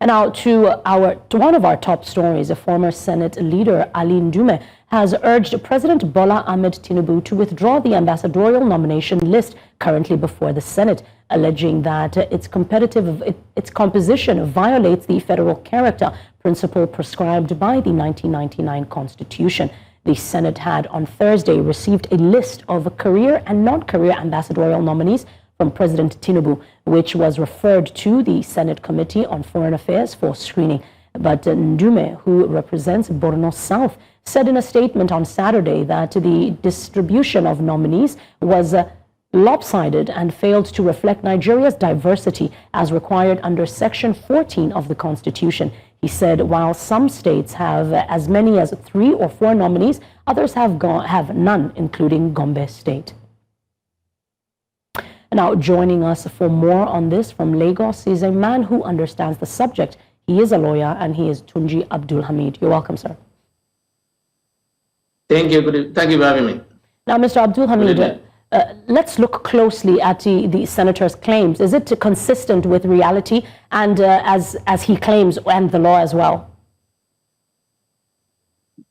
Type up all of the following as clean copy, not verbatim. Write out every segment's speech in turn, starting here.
And now to one of our top stories, a former Senate Leader Ali Ndume has urged President Bola Ahmed Tinubu to withdraw the ambassadorial nomination list currently before the Senate, alleging that its composition violates the federal character principle prescribed by the 1999 Constitution. The Senate had on Thursday received a list of career and non-career ambassadorial nominees from President Tinubu, which was referred to the Senate Committee on Foreign Affairs for screening. But Ndume, who represents Borno South, said in a statement on Saturday that the distribution of nominees was lopsided and failed to reflect Nigeria's diversity as required under Section 14 of the Constitution. He said while some states have as many as 3 or 4 nominees, others have none, including Gombe State. Now, joining us for more on this from Lagos is a man who understands the subject. He is a lawyer, and he is Tunji Abdulhameed. You're welcome, sir. Thank you. Thank you for having me. Now, Mr. Abdulhameed, let's look closely at the senator's claims. Is it consistent with reality and as he claims, and the law as well?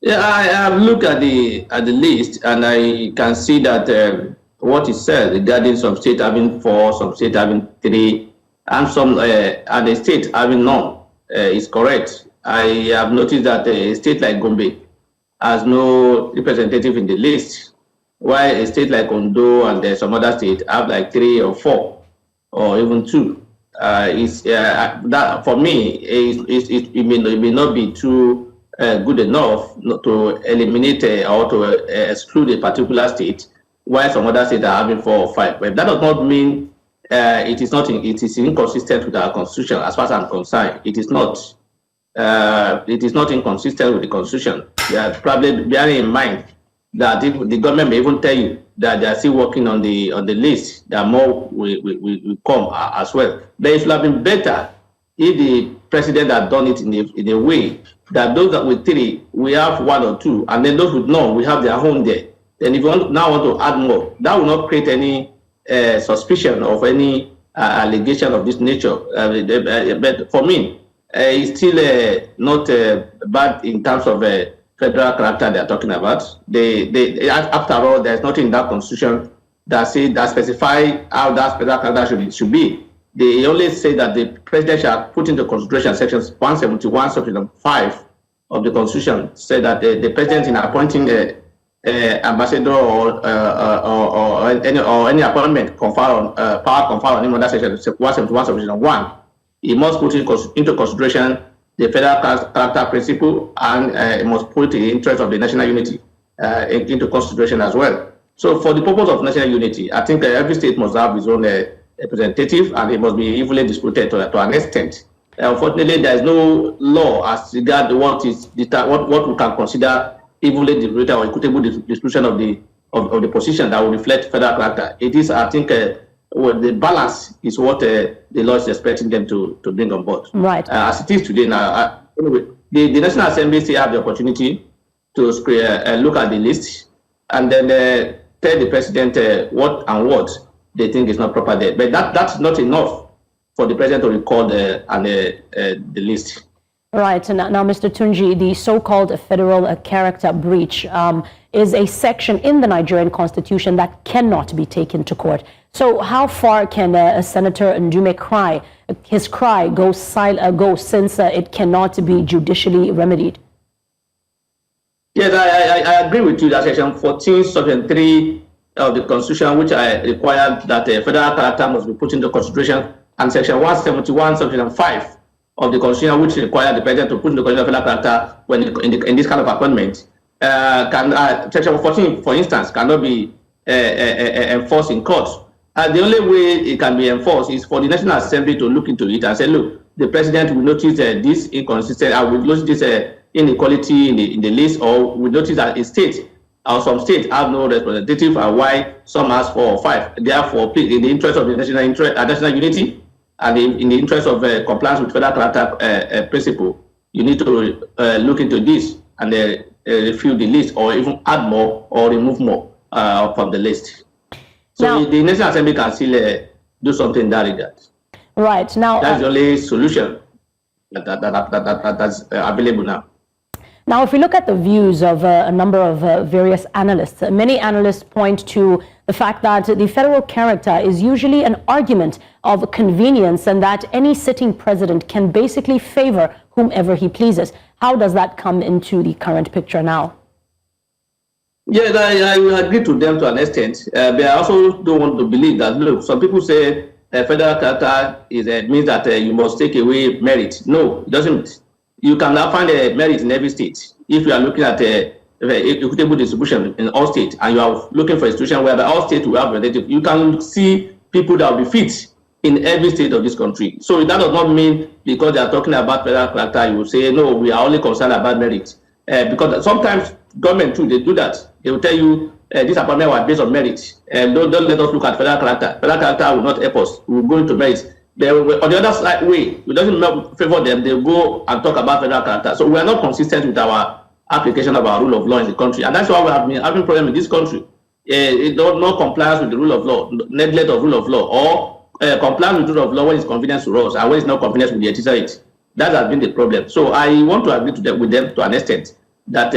Yeah, I have looked at the list, and I can see that what is said regarding some state having 4, some state having 3, and some and a state having none is correct. I have noticed that a state like Gombe has no representative in the list, while a state like Ondo and some other states have like 3 or 4 or even 2. That for me it may not be too good enough to eliminate or to exclude a particular state, while some other states are having 4 or 5. But that does not mean it is inconsistent with our constitution. As far as I'm concerned, it is not. It is not inconsistent with the constitution. Yeah, probably bearing in mind that if the government may even tell you that they are still working on the list, that more will come as well. But it would have been better if the president had done it in a way that those that with 3, we have 1 or 2, and then those with none, we have their own there. Then if you now want to add more, that will not create any suspicion of any allegation of this nature. But for me, it's still not bad in terms of federal character they are talking about. After all, there's nothing in that constitution that specify how that federal character should be. They only say that the president shall put into consideration sections 171, section 5 of the constitution, say that the president in appointing ambassador or any appointment power conferred on him under section 171, section 1, he must put into consideration the federal character principle, and he must put the interest of the national unity into consideration as well. So for the purpose of national unity, I think every state must have its own representative, and it must be evenly distributed to an extent. Unfortunately, there is no law as regards what we can consider evenly distributed or equitable distribution of the position that will reflect federal character. It is, I think, the balance is what the law is expecting them to bring on board. Right. As it is today now, anyway, the National Assembly still have the opportunity to look at the list and then tell the president what they think is not proper there. But that's not enough for the president to record the list. Right. Now, Mr. Tunji, the so-called federal character breach is a section in the Nigerian Constitution that cannot be taken to court. So how far can Senator Ndume his cry go since it cannot be judicially remedied? Yes, I agree with you that section 14, section 3 of the Constitution, which require that federal character must be put into consideration, and section 171, section 5 of the Constitution, which require the president to put into consideration federal character when in this kind of appointment. Section 14, for instance, cannot be enforced in court. The only way it can be enforced is for the National Assembly to look into it and say, look, the president will notice this inconsistency, will notice this inequality in the list, or will notice that a state or some states have no representative, and why some has 4 or 5. Therefore, please, in the interest of the national unity, and in the interest of compliance with federal character principle, you need to look into this and refute the list, or even add more or remove more from the list. So now, the National Assembly can still do something in that regard. Right. Now, that's the only solution. that's available now. Now, if we look at the views of a number of various analysts, many analysts point to the fact that the federal character is usually an argument of convenience and that any sitting president can basically favor whomever he pleases. How does that come into the current picture now? Yes, I will agree to them to an extent, but I also don't want to believe that, look, some people say federal character means that you must take away merit. No, it doesn't. You can find a merit in every state. If you are looking at equitable distribution in all states, and you are looking for a situation where all states will have representatives, you can see people that will be fit in every state of this country. So that does not mean because they are talking about federal character, you will say, no, we are only concerned about merit. Because sometimes government too, they do that. They will tell you this appointment was based on merit. Don't let us look at federal character. Federal character will not help us. We will go into merit. On the other side, it doesn't favor them. They go and talk about federal character. So we are not consistent with our application of our rule of law in the country, and that's why we have been having problems in this country. No compliance with the rule of law, neglect of rule of law, or compliance with the rule of law when it's convenient to us, and when it's not convenient with the legislature. That has been the problem. So I want to agree with them to an extent that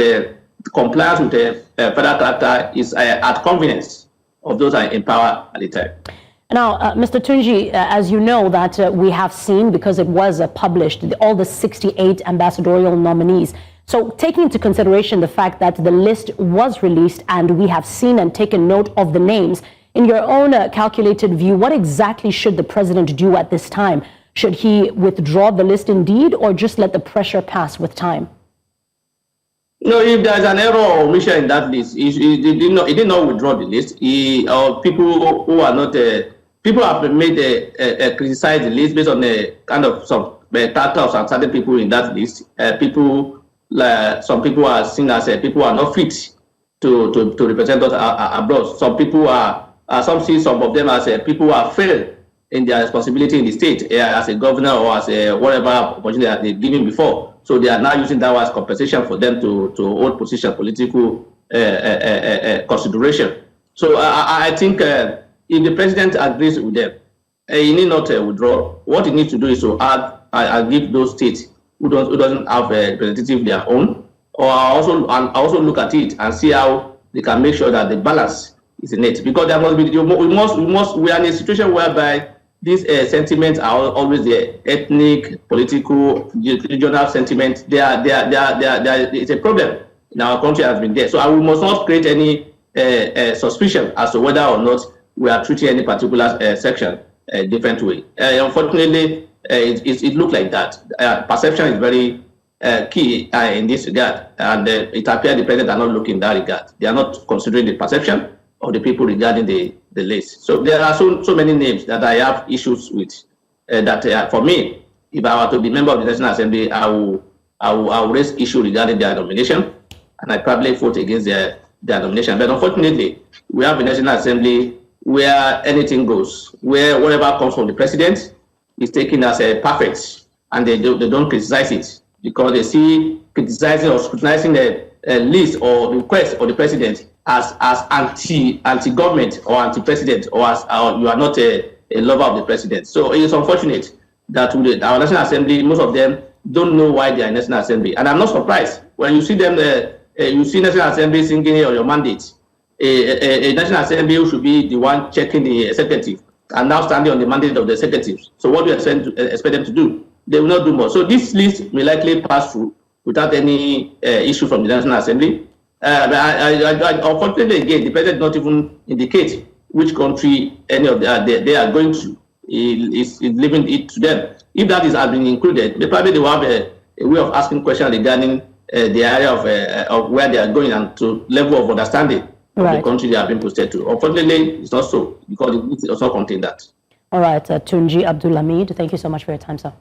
compliance with the federal character is at convenience of those in power at the time. Now, Mr. Tunji, as you know, that we have seen, because it was published, all the 68 ambassadorial nominees. So taking into consideration the fact that the list was released and we have seen and taken note of the names, in your own calculated view, what exactly should the president do at this time? Should he withdraw the list indeed, or just let the pressure pass with time? No, if there's an error or omission in that list, he did not withdraw the list. People who are not people have made criticize the list based on a kind of some character of some certain people in that list. Some people are seen as people who are not fit to represent us abroad. Some people some see some of them as people who are failed in their responsibility in the state as a governor or as a whatever opportunity that they've given before. So they are now using that as compensation for them to hold position, political consideration. So I think if the president agrees with them, he need not withdraw. What he needs to do is to add and give those states who doesn't have a representative their own, or also look at it and see how they can make sure that the balance is in it. Because there must be we are in a situation whereby these sentiments are always the ethnic, political, regional sentiments. It's a problem in our country has been there. So we must not create any suspicion as to whether or not we are treating any particular section a different way. Unfortunately, it looks like that. Perception is very key in this regard, and it appears the president are not looking in that regard. They are not considering the perception of the people regarding the list. So there are so many names that I have issues with. That for me, if I were to be member of the National Assembly, I will raise issue regarding their nomination, and I probably vote against their nomination. But unfortunately, we have a National Assembly where anything goes, where whatever comes from the president is taken as a perfect, and they don't criticize it because they see criticizing or scrutinizing the list or request of the president as anti-government or anti-president, or as you are not a lover of the president. So it is unfortunate that our National Assembly, most of them don't know why they are in National Assembly. And I'm not surprised when you see them, you see National Assembly singing on your mandate. A National Assembly who should be the one checking the executive and now standing on the mandate of the executives. So what do you expect them to do? They will not do more. So this list may likely pass through without any issue from the National Assembly. Unfortunately, again, the president not even indicate which country any of they are going to. Is leaving it to them. If that has been included, they probably will have a way of asking questions regarding the area of where they are going and to level of understanding of the country they have been posted to. Unfortunately, it's not so because it does not contain that. All right, Tunji Abdulhameed, thank you so much for your time, sir.